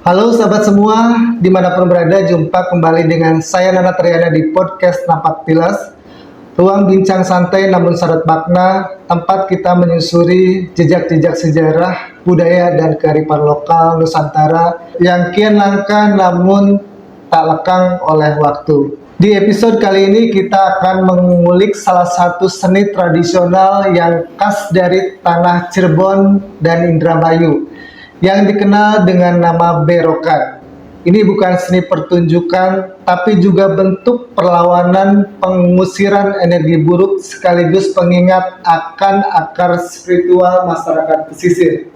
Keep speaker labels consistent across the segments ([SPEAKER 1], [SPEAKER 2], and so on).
[SPEAKER 1] Halo sahabat semua, dimanapun berada, jumpa kembali dengan saya Nana Triana di podcast Napak Tilas. Ruang bincang santai namun syarat makna, tempat kita menyusuri jejak-jejak sejarah, budaya dan kearifan lokal Nusantara yang kian langka namun tak lekang oleh waktu. Di episode kali ini kita akan mengulik salah satu seni tradisional yang khas dari tanah Cirebon dan Indramayu, yang dikenal dengan nama berokan. Ini bukan seni pertunjukan, tapi juga bentuk perlawanan pengusiran energi buruk sekaligus pengingat akan akar spiritual masyarakat pesisir.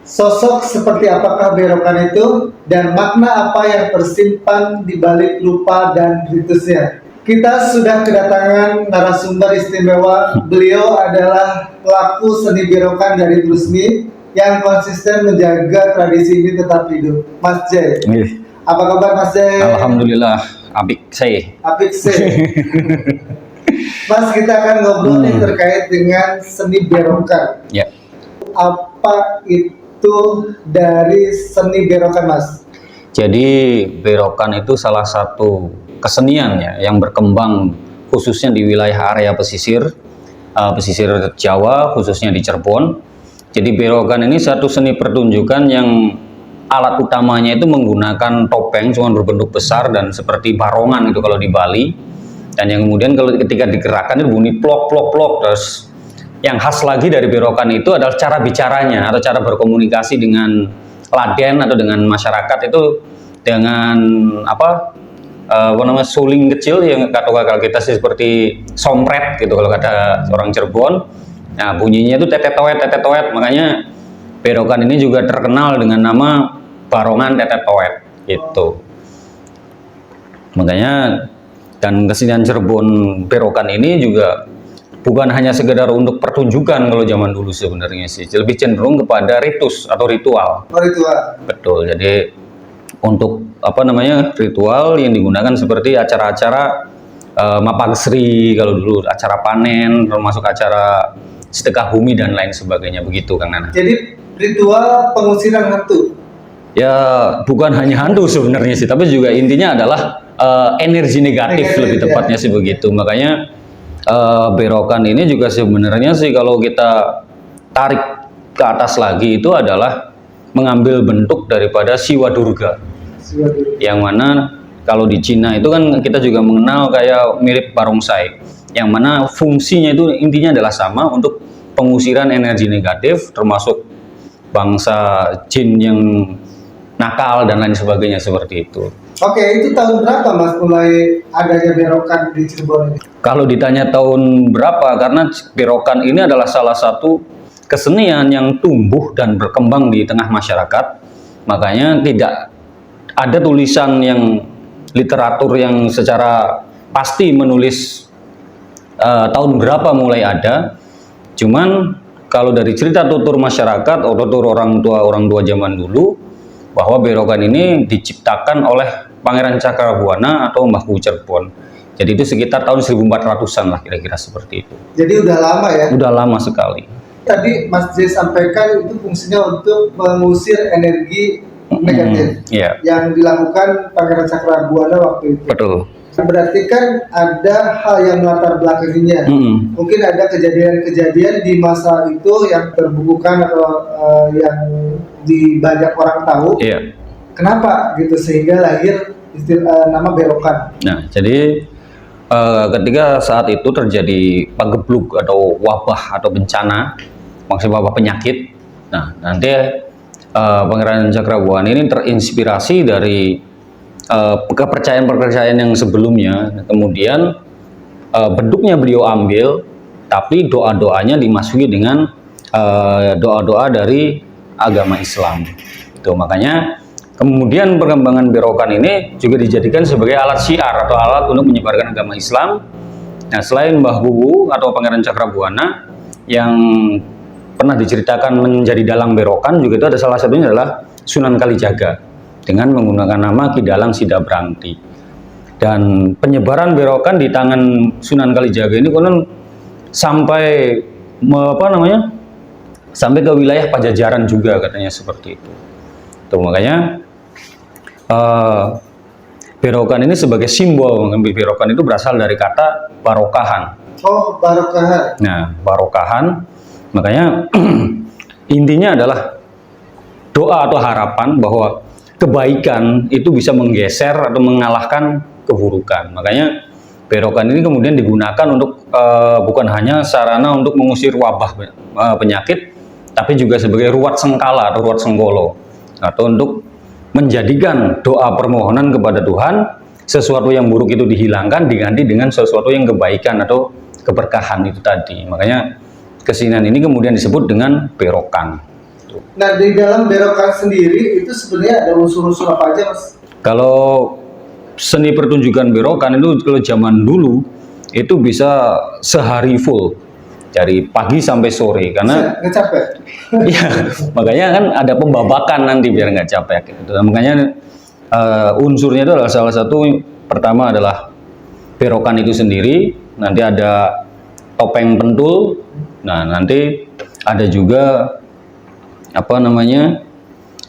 [SPEAKER 1] Sosok seperti apakah berokan itu, dan makna apa yang tersimpan di balik rupa dan ritusnya? Kita sudah kedatangan narasumber istimewa. Beliau adalah pelaku seni berokan dari Trusmi yang konsisten menjaga tradisi ini tetap hidup. Mas J. Apa kabar Mas J?
[SPEAKER 2] Alhamdulillah, apik saya.
[SPEAKER 1] Apik sih. Mas, kita akan ngobrol nih terkait dengan seni berokan.
[SPEAKER 2] Ya.
[SPEAKER 1] Apa itu dari seni berokan, Mas?
[SPEAKER 2] Jadi berokan itu salah satu kesenian ya yang berkembang khususnya di wilayah area pesisir Jawa, khususnya di Cirebon. Jadi berokan ini satu seni pertunjukan yang alat utamanya itu menggunakan topeng cuma berbentuk besar dan seperti barongan itu kalau di Bali, dan yang kemudian kalau ketika digerakkan itu bunyi plok plok plok. Terus yang khas lagi dari berokan itu adalah cara bicaranya atau cara berkomunikasi dengan laden atau dengan masyarakat itu dengan apa namanya suling kecil yang kalau kita sih seperti sompret gitu kalau kata orang Cirebon. Nah, bunyinya itu tetet toet, makanya berokan ini juga terkenal dengan nama barongan tetet toet gitu. Makanya dan kesenian Cirebon berokan ini juga bukan hanya sekedar untuk pertunjukan kalau zaman dulu sebenarnya sih, lebih cenderung kepada ritus atau ritual.
[SPEAKER 1] Oh, ritual.
[SPEAKER 2] Betul. Jadi untuk ritual yang digunakan seperti acara-acara Mapagesri kalau dulu, acara panen, termasuk acara sedekah bumi dan lain sebagainya, begitu Kang Nana.
[SPEAKER 1] Jadi ritual pengusiran hantu.
[SPEAKER 2] Ya bukan hanya hantu sebenarnya sih, tapi juga intinya adalah energi negatif lebih tepatnya sih begitu. Makanya berokan ini juga sebenarnya sih kalau kita tarik ke atas lagi itu adalah mengambil bentuk daripada Siwa Durga. Yang mana kalau di Cina itu kan kita juga mengenal kayak mirip barongsai, yang mana fungsinya itu intinya adalah sama untuk pengusiran energi negatif termasuk bangsa jin yang nakal dan lain sebagainya seperti itu.
[SPEAKER 1] Oke, itu tahun berapa Mas mulai adanya berokan di Cirebon ini?
[SPEAKER 2] Kalau ditanya tahun berapa, karena berokan ini adalah salah satu kesenian yang tumbuh dan berkembang di tengah masyarakat, makanya tidak ada tulisan yang literatur yang secara pasti menulis tahun berapa mulai ada. Cuman kalau dari cerita tutur masyarakat atau tutur orang tua zaman dulu, bahwa berokan ini diciptakan oleh Pangeran Cakrabuana atau Mbah Kuwu Cirebon. Jadi itu sekitar tahun 1400-an lah kira-kira seperti itu.
[SPEAKER 1] Jadi udah lama ya?
[SPEAKER 2] Udah lama sekali.
[SPEAKER 1] Tadi Mas J sampaikan itu fungsinya untuk mengusir energi negatif yang dilakukan Pangeran Cakrabuana waktu itu.
[SPEAKER 2] Betul.
[SPEAKER 1] Berarti kan ada hal yang melatar belakanginya. Mungkin ada kejadian-kejadian di masa itu yang terbukukan atau yang di banyak orang tahu. Kenapa gitu sehingga lahir istilah nama berokan. Nah,
[SPEAKER 2] jadi ketika saat itu terjadi pagebluk atau wabah atau bencana, maksudnya wabah penyakit. Nah, nanti Pangeran Cakrabuana ini terinspirasi dari kepercayaan yang sebelumnya, kemudian bentuknya beliau ambil, tapi doa-doanya dimasuki dengan doa-doa dari agama Islam. Itu makanya kemudian perkembangan berokan ini juga dijadikan sebagai alat syiar atau alat untuk menyebarkan agama Islam. Nah, selain Mbah Kuwu atau Pangeran Cakrabuana yang pernah diceritakan menjadi dalang berokan, juga itu ada salah satunya adalah Sunan Kalijaga dengan menggunakan nama Ki Dalang Sidabrangti. Dan penyebaran berokan di tangan Sunan Kalijaga ini konon sampai sampai ke wilayah Pajajaran juga katanya seperti itu. Tuh makanya berokan ini sebagai simbol, mengambil berokan itu berasal dari kata barokahan.
[SPEAKER 1] Oh, barokahan.
[SPEAKER 2] Nah, barokahan, makanya intinya adalah doa atau harapan bahwa kebaikan itu bisa menggeser atau mengalahkan keburukan. Makanya berokan ini kemudian digunakan untuk bukan hanya sarana untuk mengusir wabah penyakit, tapi juga sebagai ruat sengkala atau ruat senggolo, atau untuk menjadikan doa permohonan kepada Tuhan, sesuatu yang buruk itu dihilangkan diganti dengan sesuatu yang kebaikan atau keberkahan itu tadi. Makanya kesenian ini kemudian disebut dengan berokan.
[SPEAKER 1] Nah, di dalam berokan sendiri itu sebenarnya ada unsur-unsur apa aja, Mas?
[SPEAKER 2] Kalau seni pertunjukan berokan itu kalau zaman dulu itu bisa sehari full, dari pagi sampai sore, karena
[SPEAKER 1] Nggak capek?
[SPEAKER 2] iya, makanya kan ada pembabakan nanti biar nggak capek gitu. Makanya unsurnya itu adalah salah satu, pertama adalah berokan itu sendiri, nanti ada topeng pentul, nah nanti ada juga apa namanya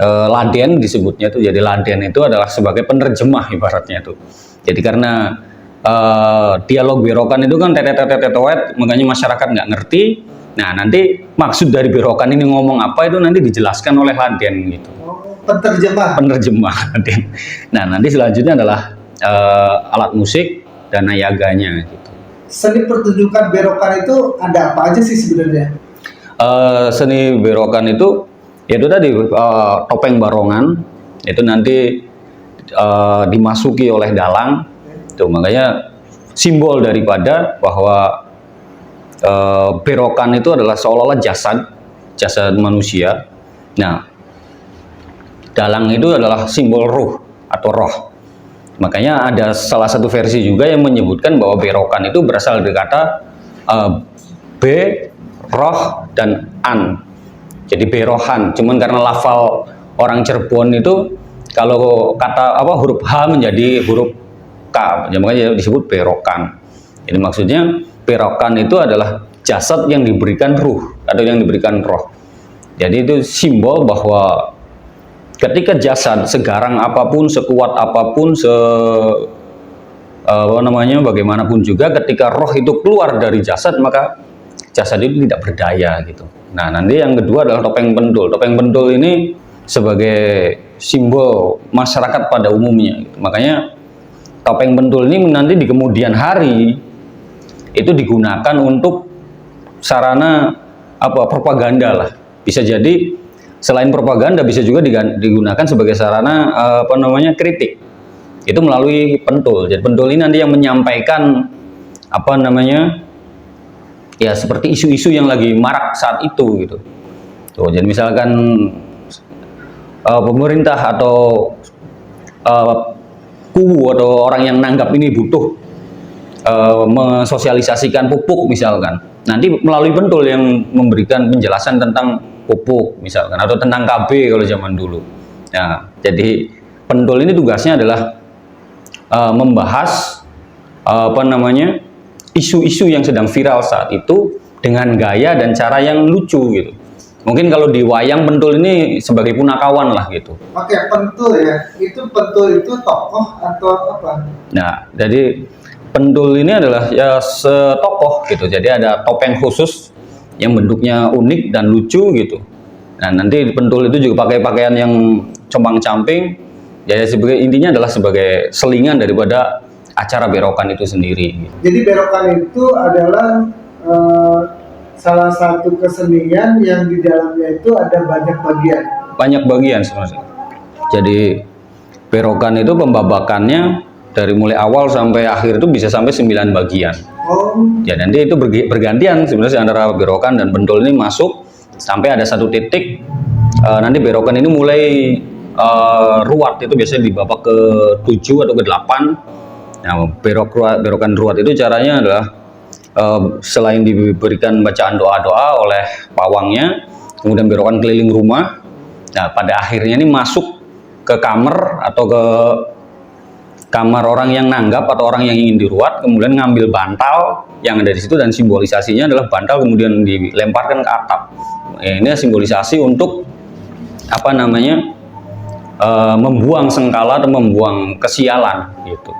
[SPEAKER 2] laden disebutnya tuh. Jadi laden itu adalah sebagai penerjemah ibaratnya tuh. Jadi karena dialog berokan itu kan tetet, makanya masyarakat nggak ngerti. Nah, nanti maksud dari berokan ini ngomong apa itu nanti dijelaskan oleh laden gitu.
[SPEAKER 1] Oh, penerjemah.
[SPEAKER 2] Penerjemah laden. Nah, nanti selanjutnya adalah alat musik dan nayaganya gitu.
[SPEAKER 1] Seni pertunjukan berokan itu ada apa aja sih sebenarnya?
[SPEAKER 2] Seni berokan itu yaitu tadi topeng barongan itu nanti dimasuki oleh dalang. Tuh, makanya simbol daripada bahwa berokan itu adalah seolah-olah jasad manusia. Nah, dalang itu adalah simbol ruh atau roh. Makanya ada salah satu versi juga yang menyebutkan bahwa berokan itu berasal dari kata be, roh, dan an. Jadi berohan. Cuman karena lafal orang Cirebon itu kalau kata huruf H menjadi huruf K, makanya disebut berokan. Jadi maksudnya berokan itu adalah jasad yang diberikan ruh atau yang diberikan roh. Jadi itu simbol bahwa ketika jasad segarang apapun, sekuat apapun, bagaimanapun juga, ketika roh itu keluar dari jasad, maka jasad itu tidak berdaya gitu. Nah, nanti yang kedua adalah topeng pentul. Topeng pentul ini sebagai simbol masyarakat pada umumnya gitu. Makanya topeng pentul ini nanti di kemudian hari itu digunakan untuk sarana propaganda lah. Bisa jadi selain propaganda bisa juga digunakan sebagai sarana kritik. Itu melalui pentul. Jadi pentul ini nanti yang menyampaikan ya seperti isu-isu yang lagi marak saat itu gitu. Tuh, jadi misalkan pemerintah atau kubu atau orang yang nanggap ini butuh mensosialisasikan pupuk misalkan, nanti melalui pentul yang memberikan penjelasan tentang pupuk misalkan, atau tentang KB kalau zaman dulu. Nah, jadi pentul ini tugasnya adalah membahas isu-isu yang sedang viral saat itu dengan gaya dan cara yang lucu gitu. Mungkin kalau di wayang pentul ini sebagai punakawan lah gitu.
[SPEAKER 1] Oke, pentul ya. Pentul itu tokoh atau apa?
[SPEAKER 2] Nah, jadi pentul ini adalah ya setokoh gitu. Jadi ada topeng khusus yang bentuknya unik dan lucu gitu. Nah, nanti pentul itu juga pakai pakaian yang compang-camping. Jadi sebagai intinya adalah sebagai selingan daripada acara berokan itu sendiri.
[SPEAKER 1] Jadi berokan itu adalah salah satu kesenian yang di dalamnya itu ada banyak bagian. Banyak bagian
[SPEAKER 2] sebenarnya. Jadi berokan itu pembabakannya dari mulai awal sampai akhir itu bisa sampai 9 bagian.
[SPEAKER 1] Oh.
[SPEAKER 2] Ya, nanti itu bergantian sebenarnya antara berokan dan pentul ini masuk sampai ada satu titik nanti berokan ini mulai ruat itu biasanya di babak ke-7 atau ke-8. Nah, berokan ruat itu caranya adalah selain diberikan bacaan doa-doa oleh pawangnya, kemudian berokan keliling rumah. Nah, pada akhirnya ini masuk ke kamar atau ke kamar orang yang nanggap atau orang yang ingin diruat, kemudian ngambil bantal yang ada di situ dan simbolisasinya adalah bantal kemudian dilemparkan ke atap. Ini simbolisasi untuk membuang sengkala atau membuang kesialan gitu.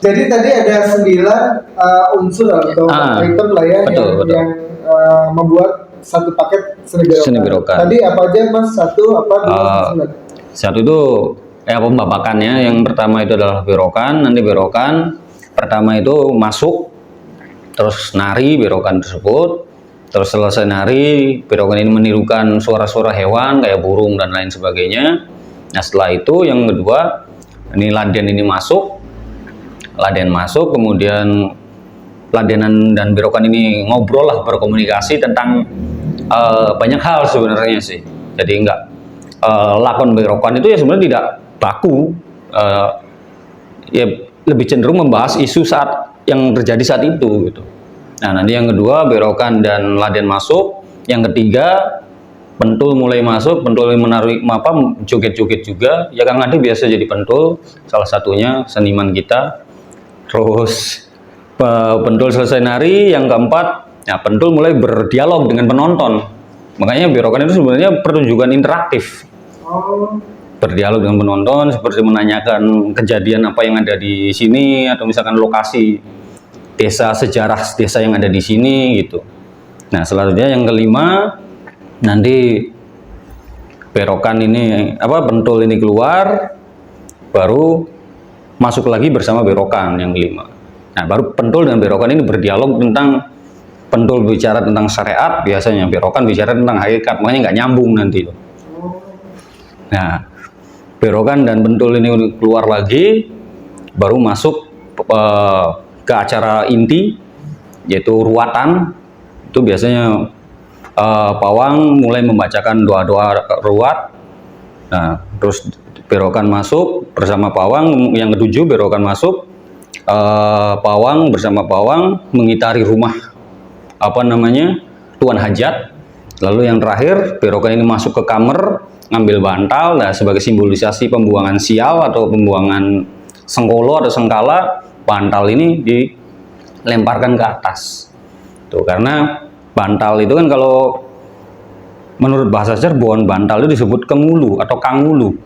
[SPEAKER 1] Jadi tadi ada 9 unsur atau item lah ya
[SPEAKER 2] betul.
[SPEAKER 1] yang membuat satu paket seni berokan. Tadi apa aja Mas? 1, apa 2, 9?
[SPEAKER 2] Satu itu pembabakannya. Yang pertama itu adalah berokan. Nanti berokan pertama itu masuk, terus nari berokan tersebut. Terus selesai nari, berokan ini menirukan suara-suara hewan kayak burung dan lain sebagainya. Nah setelah itu yang kedua, ini laden ini masuk, kemudian ladenan dan berokan ini ngobrol lah, berkomunikasi tentang banyak hal sebenarnya sih. Jadi enggak lakon berokan itu ya sebenarnya tidak baku, ya lebih cenderung membahas isu saat yang terjadi saat itu gitu. Nah nanti yang kedua berokan dan laden masuk, yang ketiga pentul mulai masuk, pentul menarik joget-joget juga. Ya Kang Ade biasa jadi pentul, salah satunya seniman kita. Terus pentul selesai nari, yang keempat, ya pentul mulai berdialog dengan penonton. Makanya berokan itu sebenarnya pertunjukan interaktif. Berdialog dengan penonton, seperti menanyakan kejadian apa yang ada di sini, atau misalkan lokasi desa, sejarah desa yang ada di sini gitu. Nah selanjutnya yang kelima, nanti berokan ini pentul ini keluar, baru masuk lagi bersama berokan yang kelima. Nah baru pentul dan berokan ini berdialog tentang, pentul bicara tentang syariat biasanya, berokan bicara tentang hakikat, makanya nggak nyambung nanti. Nah berokan dan pentul ini keluar lagi, baru masuk ke acara inti, yaitu ruatan. Itu biasanya pawang mulai membacakan doa-doa ruat. Nah terus berokan masuk bersama pawang. Yang ketujuh berokan masuk, pawang bersama pawang mengitari rumah tuan hajat. Lalu yang terakhir berokan ini masuk ke kamar, ngambil bantal. Nah sebagai simbolisasi pembuangan sial atau pembuangan sengkolo atau sengkala, bantal ini dilemparkan ke atas. Tuh, karena bantal itu kan kalau menurut bahasa Cirebon, bantal itu disebut kengulu atau kangulu.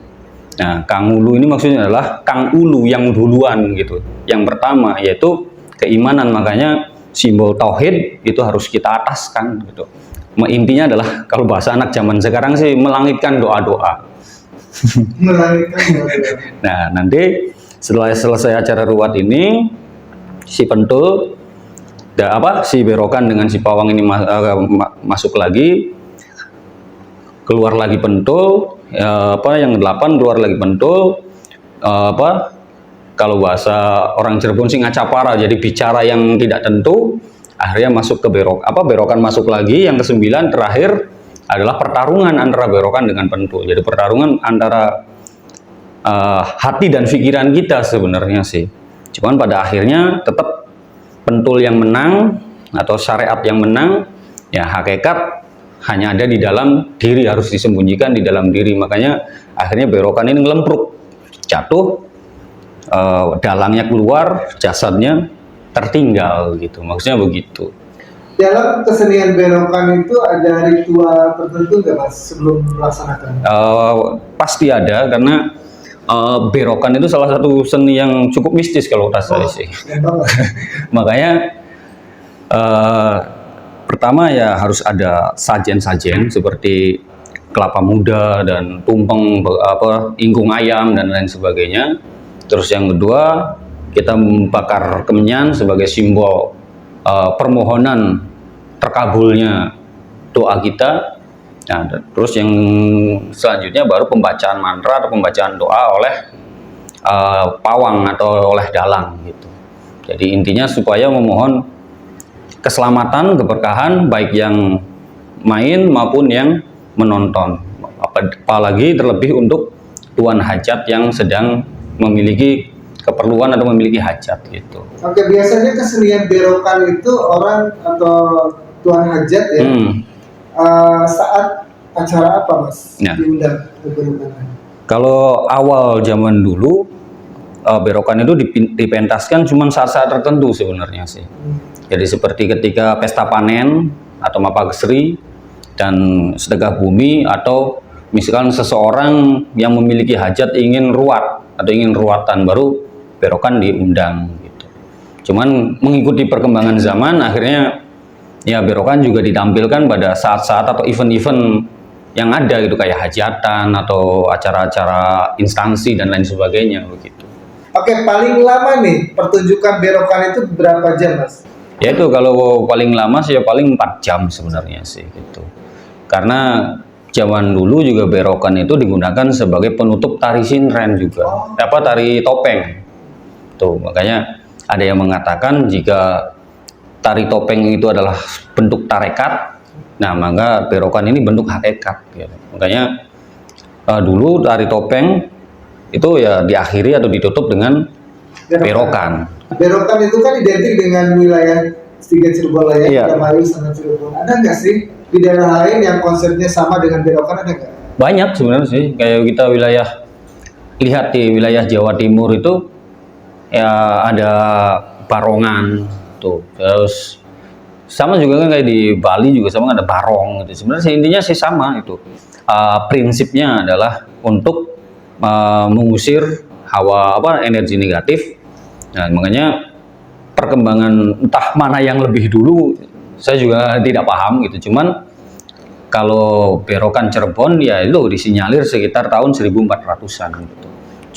[SPEAKER 2] Nah, kangulu ini maksudnya adalah kang ulu, yang duluan gitu. Yang pertama yaitu keimanan, makanya simbol tauhid itu harus kita ataskan gitu. Intinya adalah kalau bahasa anak zaman sekarang sih melangitkan doa-doa. Nah, nanti setelah selesai acara ruat ini, si pentul, si berokan dengan si pawang ini masuk lagi, keluar lagi pentul, yang 8 keluar lagi pentul, kalau bahasa orang Cirebon sih ngacapara, jadi bicara yang tidak tentu. Akhirnya masuk ke berokan masuk lagi, yang ke-9 terakhir adalah pertarungan antara berokan dengan pentul. Jadi pertarungan antara hati dan pikiran kita sebenarnya sih. Cuman pada akhirnya tetap pentul yang menang atau syariat yang menang. Ya hakikat hanya ada di dalam diri, harus disembunyikan di dalam diri. Makanya akhirnya berokan ini ngelempruk, jatuh, dalangnya keluar, jasadnya tertinggal gitu. Maksudnya begitu.
[SPEAKER 1] Dalam kesenian berokan itu ada ritual tertentu nggak Mas sebelum melaksanakan?
[SPEAKER 2] Pasti ada, karena berokan itu salah satu seni yang cukup mistis kalau kata saya sih. Makanya pertama ya harus ada sajen-sajen seperti kelapa muda dan tumpeng, ingkung ayam dan lain sebagainya. Terus yang kedua, kita membakar kemenyan sebagai simbol permohonan terkabulnya doa kita. Nah, terus yang selanjutnya baru pembacaan mantra atau pembacaan doa oleh pawang atau oleh dalang gitu. Jadi intinya supaya memohon keselamatan, keberkahan baik yang main maupun yang menonton. Apalagi terlebih untuk tuan hajat yang sedang memiliki keperluan atau memiliki hajat gitu. Oke,
[SPEAKER 1] biasanya kesenian berokan itu orang atau tuan hajat ya. Saat acara apa Mas diundang ke berokan?
[SPEAKER 2] Kalau awal zaman dulu berokan itu dipentaskan cuma saat-saat tertentu sebenarnya sih. Jadi seperti ketika pesta panen atau mapa gesri dan sedekah bumi, atau misalkan seseorang yang memiliki hajat ingin ruat atau ingin ruatan, baru berokan diundang gitu. Cuman mengikuti perkembangan zaman, akhirnya ya berokan juga ditampilkan pada saat-saat atau event-event yang ada gitu, kayak hajatan atau acara-acara instansi dan lain sebagainya begitu.
[SPEAKER 1] Oke, paling lama nih pertunjukan berokan itu berapa jam, Mas?
[SPEAKER 2] Ya itu kalau paling lama sih ya paling 4 jam sebenarnya sih gitu. Karena zaman dulu juga berokan itu digunakan sebagai penutup tari sinren juga. Tari topeng. Tuh, makanya ada yang mengatakan jika tari topeng itu adalah bentuk tarekat, nah maka berokan ini bentuk hakikat gitu. Makanya dulu tari topeng itu ya diakhiri atau ditutup dengan berokan.
[SPEAKER 1] Berokan itu kan identik dengan wilayah tiga Cirebon lah ya,
[SPEAKER 2] Iya.
[SPEAKER 1] Indramayu sama Cirebon. Ada nggak sih di daerah lain yang konsepnya sama dengan berokan, ada nggak?
[SPEAKER 2] Banyak sebenarnya sih, kayak kita lihat di wilayah Jawa Timur itu ya ada barongan tuh, terus sama juga kan kayak di Bali juga sama ada barong gitu. Sebenarnya sih intinya sih sama itu. Prinsipnya adalah untuk mengusir energi negatif. Nah, makanya perkembangan entah mana yang lebih dulu saya juga tidak paham gitu. Cuman kalau berokan Cirebon ya itu disinyalir sekitar tahun 1400-an gitu.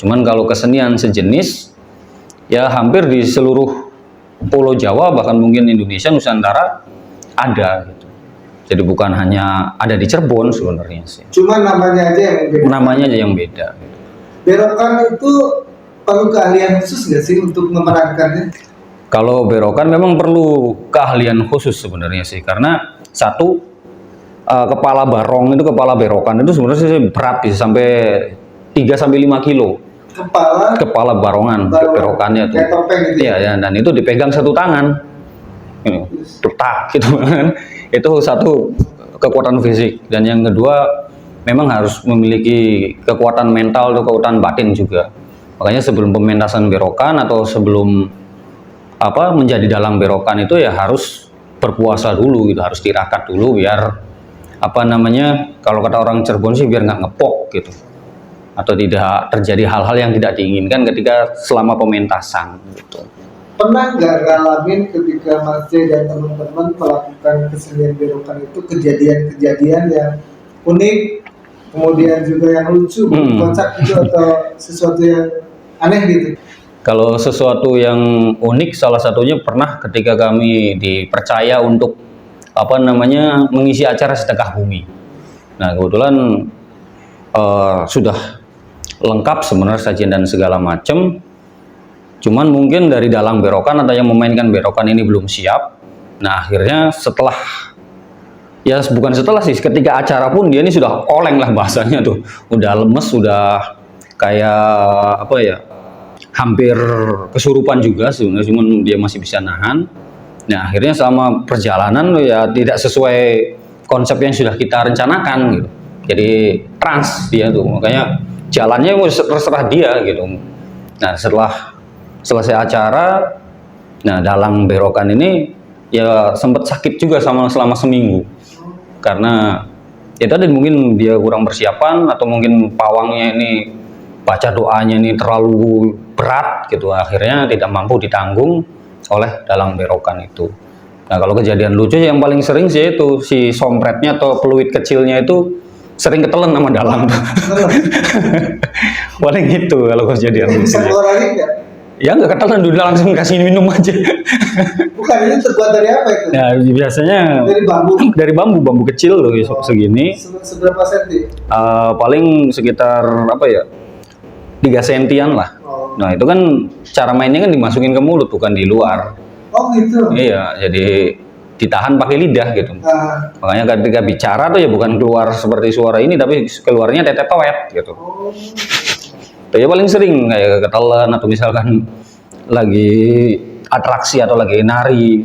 [SPEAKER 2] Cuman kalau kesenian sejenis ya hampir di seluruh Pulau Jawa, bahkan mungkin Indonesia Nusantara ada gitu. Jadi bukan hanya ada di Cirebon sebenarnya sih.
[SPEAKER 1] Cuma namanya aja yang beda.
[SPEAKER 2] Namanya aja yang beda.
[SPEAKER 1] Berokan itu perlu keahlian khusus nggak sih untuk memerankannya?
[SPEAKER 2] Kalau berokan memang perlu keahlian khusus sebenarnya sih, karena satu kepala barong itu, kepala berokan itu sebenarnya sih berat bisa sampai 3 sampai 5 kilo. Kepala barongan berokannya tuh.
[SPEAKER 1] Kayak topeng gitu.
[SPEAKER 2] Iya ya, dan itu dipegang satu tangan. Ini, tak gitu kan. Itu satu kekuatan fisik, dan yang kedua memang harus memiliki kekuatan mental atau kekuatan batin juga. Makanya sebelum pementasan berokan atau sebelum menjadi dalang berokan itu ya harus berpuasa dulu gitu, harus tirakat dulu biar kalau kata orang Cirebon sih biar nggak ngepok gitu, atau tidak terjadi hal-hal yang tidak diinginkan ketika selama pementasan gitu.
[SPEAKER 1] Pernah nggak ngalamin ketika Mas J dan teman-teman melakukan kesenian berokan itu kejadian-kejadian yang unik, kemudian juga yang lucu, kocak gitu, atau sesuatu yang aneh gitu?
[SPEAKER 2] Kalau sesuatu yang unik, salah satunya pernah ketika kami dipercaya untuk mengisi acara sedekah bumi. Nah kebetulan sudah lengkap sebenarnya sajian dan segala macam. Cuman mungkin dari dalang berokan atau yang memainkan berokan ini belum siap. Nah akhirnya ketika acara pun dia ini sudah oleng lah bahasanya tuh, udah lemes, udah kayak hampir kesurupan juga sebenarnya, cuman dia masih bisa nahan. Nah akhirnya selama perjalanan ya tidak sesuai konsep yang sudah kita rencanakan gitu, jadi trans dia tuh, makanya jalannya terserah dia gitu. Nah setelah selesai acara, nah dalang berokan ini ya sempat sakit juga selama seminggu, karena ya tadi mungkin dia kurang persiapan atau mungkin pawangnya ini baca doanya ini terlalu berat gitu, akhirnya tidak mampu ditanggung oleh dalang berokan itu. Nah kalau kejadian lucu yang paling sering sih itu si sompretnya atau peluit kecilnya itu sering ketelan sama dalang. Paling itu kalau kejadian lucu.
[SPEAKER 1] Bisa keluar lagi nggak?
[SPEAKER 2] Ya nggak ketelan, udah langsung kasih minum aja.
[SPEAKER 1] Bukan, ini terbuat dari apa itu?
[SPEAKER 2] Nah biasanya
[SPEAKER 1] dari bambu.
[SPEAKER 2] bambu kecil loh, segini.
[SPEAKER 1] Seberapa senti?
[SPEAKER 2] Paling sekitar 3 sentian lah. Nah itu kan cara mainnya kan dimasukin ke mulut, bukan di luar.
[SPEAKER 1] Oh gitu?
[SPEAKER 2] Iya, jadi ditahan pakai lidah gitu. Makanya ketika bicara tuh ya bukan keluar seperti suara ini, tapi keluarnya tetet-toet gitu. Ya paling sering kayak ketelan, atau misalkan lagi atraksi atau lagi nari,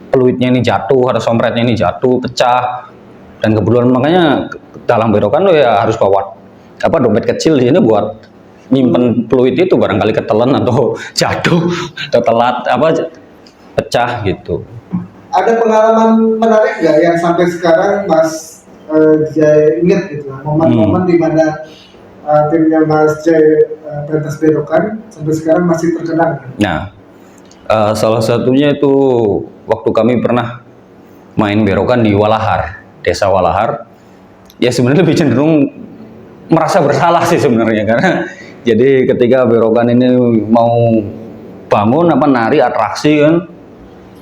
[SPEAKER 2] peluitnya ini jatuh atau sompretnya ini jatuh, pecah. Dan kebetulan makanya dalang berokan tuh ya harus bawa dompet kecil di sini buat nyimpen peluit itu, barangkali ketelan atau jatuh atau telat pecah gitu.
[SPEAKER 1] Ada pengalaman menarik nggak yang sampai sekarang Mas Jai ingat gitu lah, momen-momen di mana timnya Mas Jai pentas berokan sampai sekarang masih terkenang.
[SPEAKER 2] Nah, salah satunya itu waktu kami pernah main berokan di Walahar, desa Walahar. Ya sebenarnya lebih cenderung merasa bersalah sih sebenarnya, karena jadi ketika berokan ini mau bangun nari atraksi kan,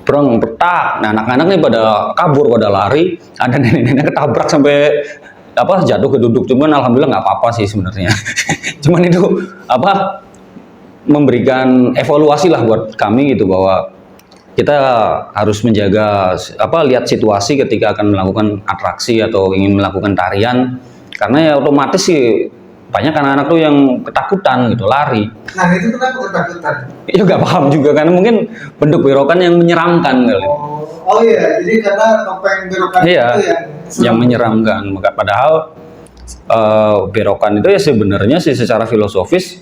[SPEAKER 2] breng petak. Nah, anak-anak nih pada kabur, pada lari, ada nenek-nenek ketabrak sampai jatuh ke duduk. Cuman alhamdulillah nggak apa-apa sih sebenarnya. Cuman itu memberikan evaluasi lah buat kami gitu, bahwa kita harus menjaga lihat situasi ketika akan melakukan atraksi atau ingin melakukan tarian, karena ya otomatis sih banyak anak-anak tuh yang ketakutan gitu, lari.
[SPEAKER 1] Nah itu kenapa ketakutan?
[SPEAKER 2] Ya nggak paham juga, karena mungkin bentuk berokan yang menyeramkan kali.
[SPEAKER 1] Oh iya, jadi karena topeng berokan
[SPEAKER 2] Iya,
[SPEAKER 1] itu
[SPEAKER 2] yang menyeramkan. Maka padahal berokan itu ya sebenarnya sih secara filosofis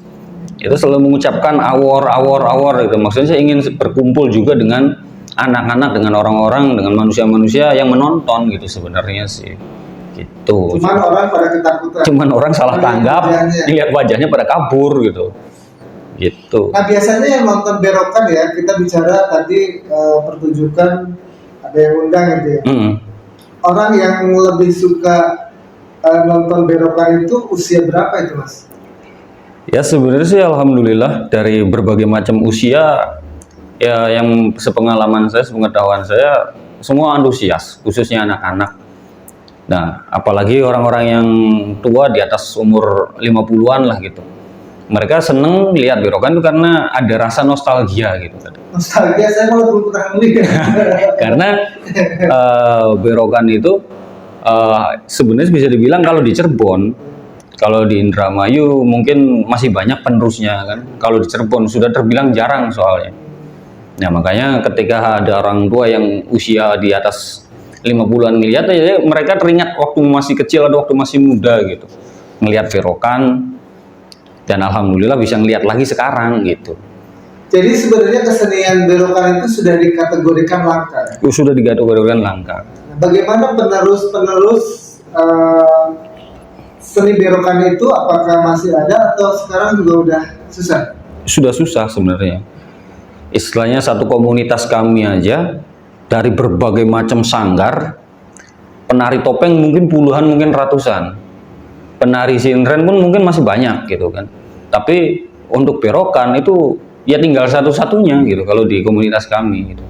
[SPEAKER 2] itu selalu mengucapkan awor gitu. Maksudnya saya ingin berkumpul juga dengan anak-anak, dengan orang-orang, dengan manusia-manusia yang menonton gitu sebenarnya sih. Gitu.
[SPEAKER 1] Cuman orang pada ketakutan.
[SPEAKER 2] Cuman orang salah tanggap, lihat wajahnya pada kabur gitu. Gitu.
[SPEAKER 1] Nah biasanya yang nonton berokan ya, kita bicara tadi pertunjukan ada yang undang gitu ya. Orang yang lebih suka nonton berokan itu usia berapa itu Mas?
[SPEAKER 2] Ya sebenarnya sih alhamdulillah dari berbagai macam usia, ya yang sepengalaman saya, sepengetahuan saya, semua antusias, khususnya anak-anak. Nah, apalagi orang-orang yang tua di atas umur 50-an lah gitu. Mereka seneng lihat berokan itu karena ada rasa nostalgia gitu.
[SPEAKER 1] Nostalgia, saya malah belum pernah melihat.
[SPEAKER 2] Karena berokan itu sebenarnya bisa dibilang kalau di Cirebon, kalau di Indramayu mungkin masih banyak penerusnya kan. Kalau di Cirebon sudah terbilang jarang soalnya. Nah makanya ketika ada orang tua yang usia di atas 50-an ngeliat aja, mereka teringat waktu masih kecil atau waktu masih muda gitu, ngelihat berokan, dan alhamdulillah bisa ngelihat lagi sekarang gitu.
[SPEAKER 1] Jadi sebenarnya kesenian berokan itu sudah dikategorikan langka.
[SPEAKER 2] Sudah dikategorikan langka.
[SPEAKER 1] Bagaimana penerus seni berokan itu, apakah masih ada atau sekarang juga udah susah?
[SPEAKER 2] Sudah susah sebenarnya. Istilahnya satu komunitas kami aja dari berbagai macam sanggar, penari topeng mungkin puluhan, mungkin ratusan, penari sintren pun mungkin masih banyak gitu kan. Tapi untuk berokan itu ya tinggal satu-satunya gitu kalau di komunitas kami gitu.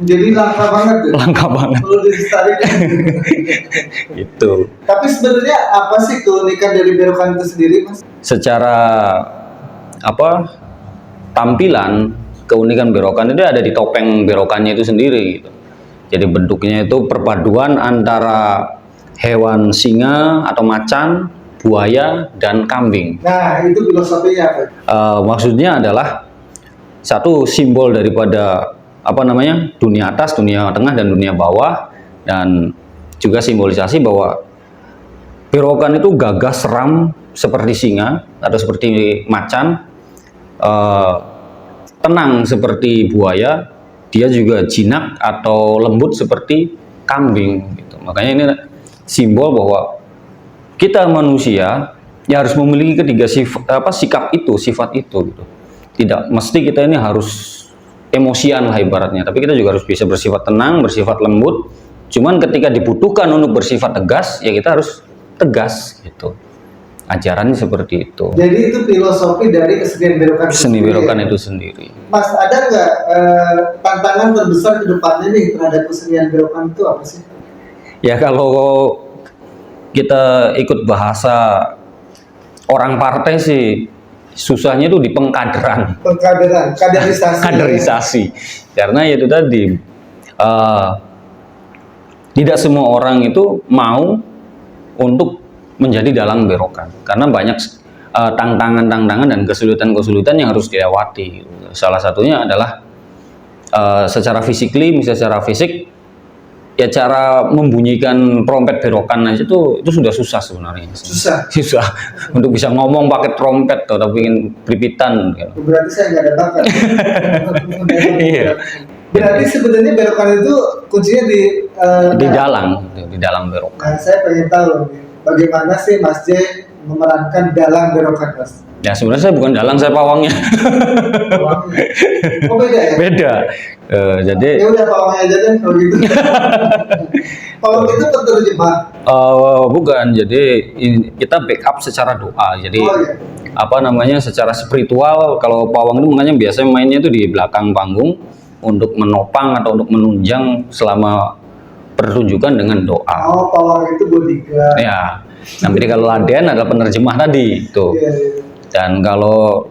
[SPEAKER 1] Jadi langka banget ya? Langka
[SPEAKER 2] banget.
[SPEAKER 1] Perlu dilestarikan.
[SPEAKER 2] Itu.
[SPEAKER 1] Tapi sebenarnya apa sih keunikan dari berokan itu sendiri, Mas?
[SPEAKER 2] Secara tampilan, keunikan berokan itu ada di topeng berokannya itu sendiri gitu. Jadi bentuknya itu perpaduan antara hewan singa atau macan, buaya, dan kambing.
[SPEAKER 1] Nah, itu filosofinya apa?
[SPEAKER 2] Maksudnya adalah satu simbol daripada dunia atas, dunia tengah, dan dunia bawah, dan juga simbolisasi bahwa berokan itu gagah seram seperti singa atau seperti macan, tenang seperti buaya, dia juga jinak atau lembut seperti kambing gitu. Makanya ini simbol bahwa kita manusia ya harus memiliki ketiga sifat itu gitu. Tidak mesti kita ini harus emosian lah ibaratnya, tapi kita juga harus bisa bersifat tenang, bersifat lembut. Cuman ketika dibutuhkan untuk bersifat tegas, ya kita harus tegas gitu. Ajarannya seperti itu.
[SPEAKER 1] Jadi itu filosofi dari kesenian berokan.
[SPEAKER 2] Seni berokan itu sendiri.
[SPEAKER 1] Mas, ada nggak tantangan terbesar ke depannya nih terhadap kesenian berokan itu apa sih?
[SPEAKER 2] Ya kalau kita ikut bahasa orang partai sih, susahnya itu di pengkaderan. Kaderisasi. Karena itu tadi tidak semua orang itu mau untuk menjadi dalang berokan, karena banyak tantangan-tantangan dan kesulitan-kesulitan yang harus dilewati. Salah satunya adalah secara fisik, ya cara membunyikan trompet berokan aja itu sudah susah sebenarnya. Susah untuk bisa ngomong pakai trompet atau ingin pelipitan.
[SPEAKER 1] Berarti saya nggak ada bakat.
[SPEAKER 2] Iya.
[SPEAKER 1] Berarti sebenarnya berokan itu kuncinya
[SPEAKER 2] Di dalang berokan.
[SPEAKER 1] Nah, saya pengen tahu nih, bagaimana sih Mas J memerankan dalang berokan, Mas?
[SPEAKER 2] Ya sebenarnya saya bukan dalang, saya pawangnya.
[SPEAKER 1] Pawangnya. Oh beda ya?
[SPEAKER 2] Beda. Jadi
[SPEAKER 1] Ya udah pawangnya aja deh kalau gitu. Pawang itu penerjemah.
[SPEAKER 2] bukan. Jadi kita backup secara doa. Jadi
[SPEAKER 1] Oh iya.
[SPEAKER 2] apa namanya, secara spiritual. Kalau pawang itu makanya biasanya mainnya itu di belakang panggung untuk menopang atau untuk menunjang selama pertunjukan dengan doa.
[SPEAKER 1] Oh, pawang itu bodyguard.
[SPEAKER 2] Ya, nanti kalau laden adalah penerjemah tadi itu.
[SPEAKER 1] Iya, iya.
[SPEAKER 2] Dan kalau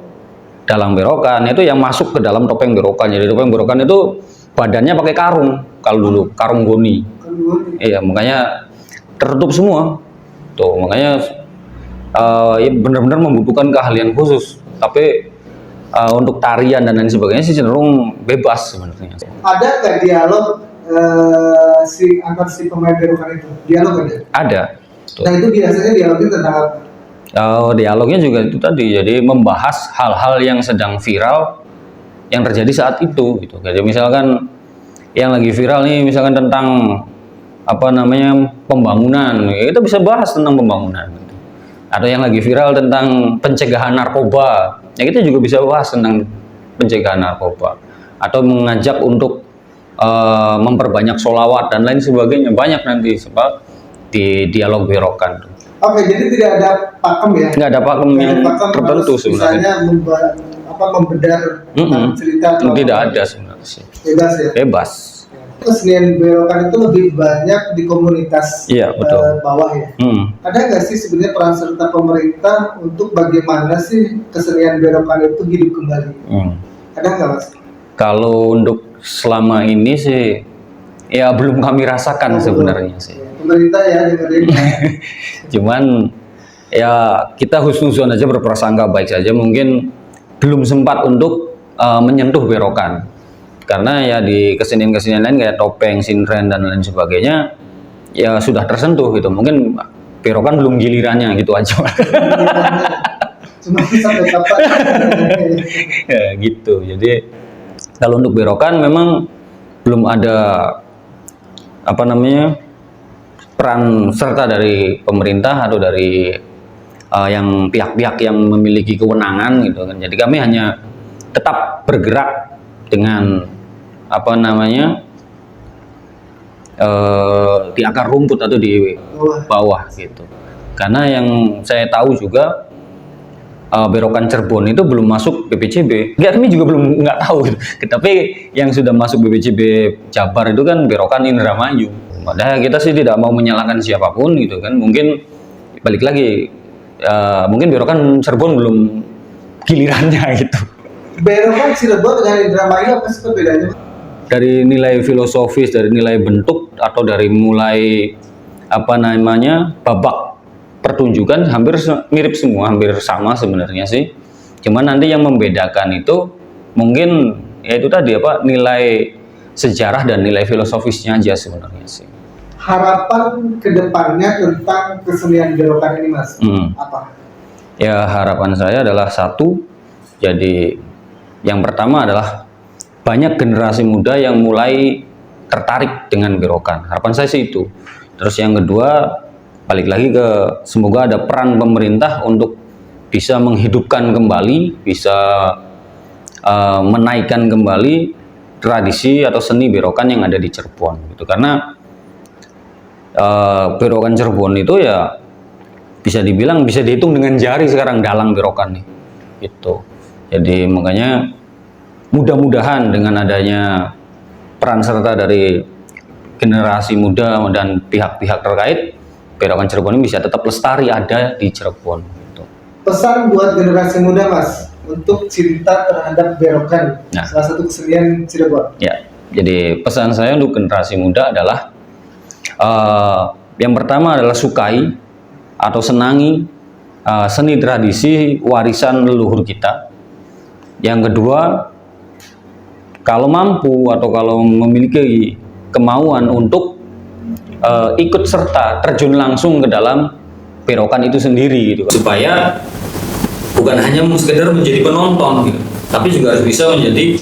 [SPEAKER 2] dalang berokan itu yang masuk ke dalam topeng berokan. Jadi topeng berokan itu badannya pakai karung. Kalau dulu karung goni.
[SPEAKER 1] Kan gua nih.
[SPEAKER 2] Iya, makanya tertutup semua. Tuh, makanya ya benar-benar membutuhkan keahlian khusus. Tapi untuk tarian dan lain sebagainya sih cenderung bebas sebenarnya.
[SPEAKER 1] Ada nggak dialog antar si pemain berokan itu? Dialog ada?
[SPEAKER 2] Ada. Tuh.
[SPEAKER 1] Nah itu biasanya dialognya tentang apa?
[SPEAKER 2] Dialognya juga itu tadi, jadi membahas hal-hal yang sedang viral yang terjadi saat itu gitu. Jadi misalkan yang lagi viral nih misalkan tentang apa namanya pembangunan, ya kita bisa bahas tentang pembangunan gitu. Atau yang lagi viral tentang pencegahan narkoba, ya kita juga bisa bahas tentang pencegahan narkoba. Atau mengajak untuk memperbanyak sholawat dan lain sebagainya, banyak nanti sebab di dialog berokan.
[SPEAKER 1] Oke, jadi tidak ada pakem ya?
[SPEAKER 2] Nggak ada pakem
[SPEAKER 1] Nggak
[SPEAKER 2] yang
[SPEAKER 1] ada pakem
[SPEAKER 2] tertentu
[SPEAKER 1] harus
[SPEAKER 2] sebenarnya.
[SPEAKER 1] Misalnya membedah tentang cerita atau
[SPEAKER 2] Tidak
[SPEAKER 1] apa.
[SPEAKER 2] ada sebenarnya sih.
[SPEAKER 1] Bebas ya?
[SPEAKER 2] Bebas.
[SPEAKER 1] Kesenian berokan itu lebih banyak di komunitas
[SPEAKER 2] Iya, betul.
[SPEAKER 1] bawah ya. Ada nggak sih sebenarnya peran serta pemerintah untuk bagaimana sih kesenian berokan itu hidup kembali? Ada nggak Mas?
[SPEAKER 2] Kalau untuk selama ini sih ya belum kami rasakan sebenarnya sih.
[SPEAKER 1] Pemerintah ya dengerin.
[SPEAKER 2] Cuman ya kita husnuzon aja, berprasangka baik saja, mungkin belum sempat untuk menyentuh berokan. Karena ya di kesenian-kesenian lain kayak topeng, sintren dan lain sebagainya ya sudah tersentuh gitu. Mungkin berokan belum gilirannya gitu aja.
[SPEAKER 1] Cuma sampai kapan?
[SPEAKER 2] Ya, gitu. Jadi kalau untuk berokan memang belum ada apa namanya peran serta dari pemerintah atau dari yang pihak-pihak yang memiliki kewenangan gitu kan. Jadi kami hanya tetap bergerak dengan apa namanya di akar rumput atau di bawah gitu. Karena yang saya tahu juga berokan Cirebon itu belum masuk BPJB. Ya, kami juga belum nggak tahu gitu. Tapi yang sudah masuk BPJB Jabar itu kan berokan Indramayu. Padahal kita sih tidak mau menyalahkan siapapun gitu kan. Mungkin balik lagi mungkin berokan Cirebon belum gilirannya gitu.
[SPEAKER 1] Berokan Cirebon dengan Indramayu apa sih perbedaannya?
[SPEAKER 2] Dari nilai filosofis, dari nilai bentuk, atau dari mulai apa namanya babak pertunjukan hampir mirip semua, hampir sama sebenarnya sih. Cuman nanti yang membedakan itu mungkin ya itu tadi apa, nilai sejarah dan nilai filosofisnya aja sebenarnya sih.
[SPEAKER 1] Harapan kedepannya tentang kesenian berokan ini Mas, apa?
[SPEAKER 2] Ya harapan saya adalah satu, jadi yang pertama adalah banyak generasi muda yang mulai tertarik dengan berokan. Harapan saya sih itu. Terus yang kedua, balik lagi ke semoga ada peran pemerintah untuk bisa menghidupkan kembali, bisa menaikkan kembali tradisi atau seni berokan yang ada di Cirebon gitu. Karena berokan Cirebon itu ya bisa dibilang bisa dihitung dengan jari sekarang dalang berokan nih gitu. Jadi makanya mudah-mudahan dengan adanya peran serta dari generasi muda dan pihak-pihak terkait, berokan Cirebon ini bisa tetap lestari ada di Cirebon gitu.
[SPEAKER 1] Pesan buat generasi muda Mas untuk cinta terhadap berokan, salah satu kesenian Cirebon.
[SPEAKER 2] Ya, jadi pesan saya untuk generasi muda adalah yang pertama adalah sukai atau senangi seni tradisi warisan leluhur kita. Yang kedua, kalau mampu atau kalau memiliki kemauan untuk ikut serta terjun langsung ke dalam berokan itu sendiri gitu, supaya bukan hanya sekedar menjadi penonton gitu, tapi juga harus bisa menjadi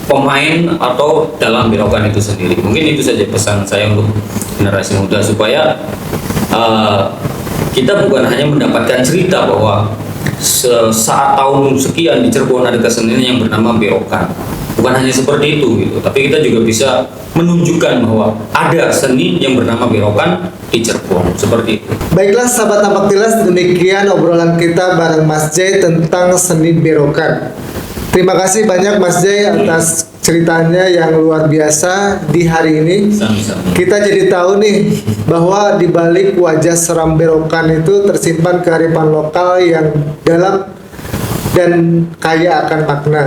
[SPEAKER 2] pemain atau dalam berokan itu sendiri. Mungkin itu saja pesan saya untuk generasi muda, supaya kita bukan hanya mendapatkan cerita bahwa saat tahun sekian di Cirebon ada kesenian yang bernama berokan. Bukan hanya seperti itu gitu, tapi kita juga bisa menunjukkan bahwa ada seni yang bernama berokan di Cirebon, seperti itu.
[SPEAKER 1] Baiklah sahabat Tampak Tilas, demikian obrolan kita bareng Mas Jay tentang seni berokan. Terima kasih banyak Mas Jay atas ceritanya yang luar biasa di hari ini.
[SPEAKER 2] Sama-sama.
[SPEAKER 1] Kita jadi tahu nih bahwa di balik wajah seram berokan itu tersimpan kearifan lokal yang dalam dan kaya akan makna.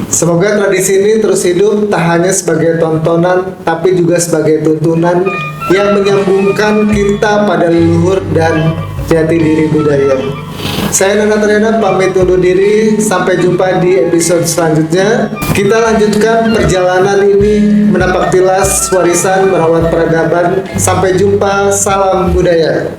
[SPEAKER 1] Semoga tradisi ini terus hidup, tak hanya sebagai tontonan tapi juga sebagai tuntunan yang menyambungkan kita pada leluhur dan jati diri budaya. Saya Nana Triana pamit undur diri, sampai jumpa di episode selanjutnya. Kita lanjutkan perjalanan ini menapak tilas warisan merawat peradaban. Sampai jumpa, salam budaya.